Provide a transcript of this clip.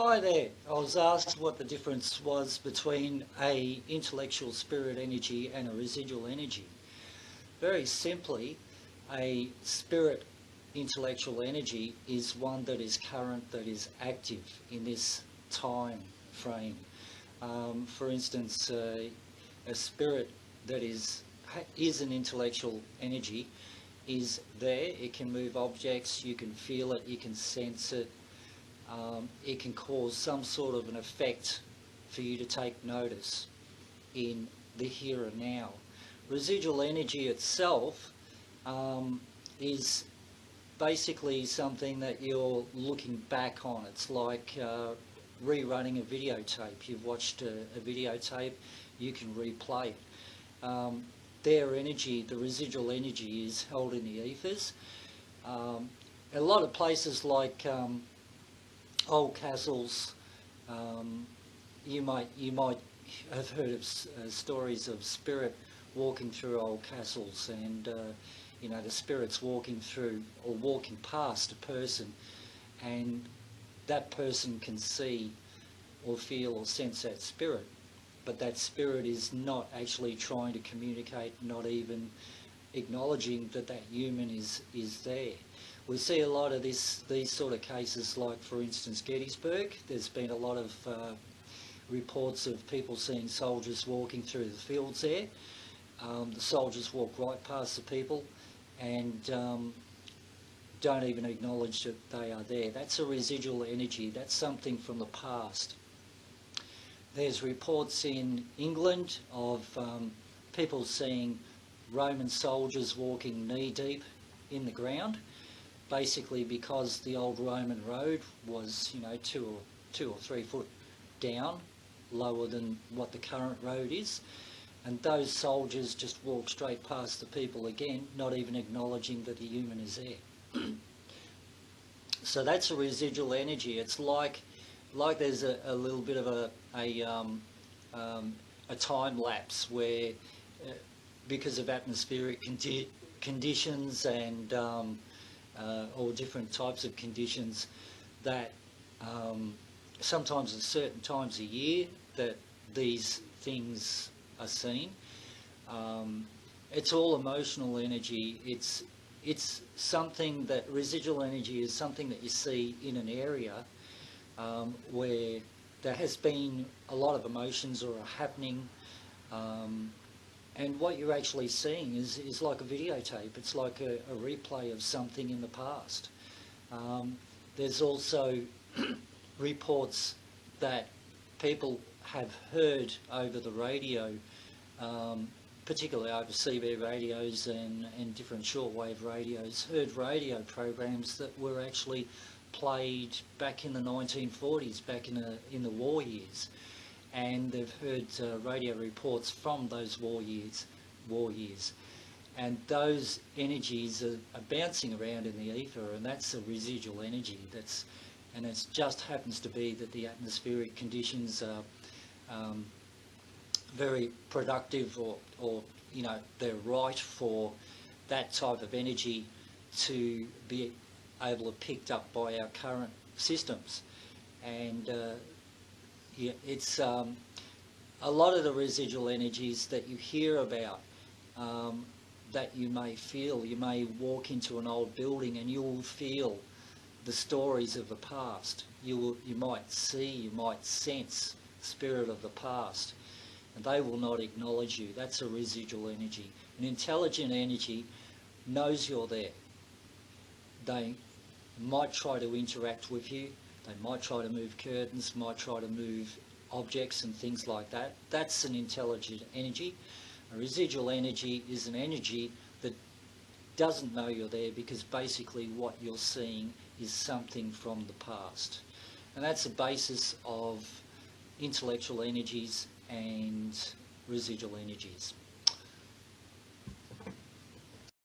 Hi there. I was asked what the difference was between a intellectual spirit energy and a residual energy. Very simply, a spirit intellectual energy is one that is current, that is active in this time frame. For instance, a spirit that is an intellectual energy is there. It can move objects, you can feel it, you can sense it. It can cause some sort of an effect for you to take notice in the here and now. Residual energy itself is basically something that you're looking back on. It's like rerunning a videotape. You've watched a videotape, you can replay it. Their energy, the residual energy, is held in the ethers. A lot of places like old castles, you might have heard of stories of spirit walking through old castles, and you know, the spirit's walking through or walking past a person, and that person can see or feel or sense that spirit, but that spirit is not actually trying to communicate, not even acknowledging that that human is there. We see a lot of these sort of cases, like for instance Gettysburg. There's been a lot of reports of people seeing soldiers walking through the fields there. The soldiers walk right past the people and don't even acknowledge that they are there. That's a residual energy. That's something from the past. There's reports in England of people seeing Roman soldiers walking knee-deep in the ground, basically because the old Roman road was, you know, two or 3 foot down, lower than what the current road is, and those soldiers just walk straight past the people again, not even acknowledging that the human is there. So that's a residual energy. It's like there's a little bit of a time lapse where because of atmospheric conditions and or different types of conditions, that sometimes at certain times a year that these things are seen. It's all emotional energy. It's something that residual energy is something that you see in an area where there has been a lot of emotions or are happening, and what you're actually seeing is like a videotape. It's like a replay of something in the past. There's also reports that people have heard over the radio, particularly over CB radios and different shortwave radios, heard radio programs that were actually played back in the 1940s, back in the war years. And they've heard radio reports from those war years, and those energies are bouncing around in the ether, and that's a residual energy. And it just happens to be that the atmospheric conditions are very productive, or you know, they're right for that type of energy to be able to be picked up by our current systems. And yeah, it's a lot of the residual energies that you hear about, that you may feel. You may walk into an old building and you'll feel the stories of the past. You might see, you might sense the spirit of the past, and they will not acknowledge you. That's a residual energy. An intelligent energy knows you're there. They might try to interact with you. They might try to move curtains, might try to move objects and things like that. That's an intelligent energy. A residual energy is an energy that doesn't know you're there, because basically what you're seeing is something from the past. And that's the basis of intellectual energies and residual energies.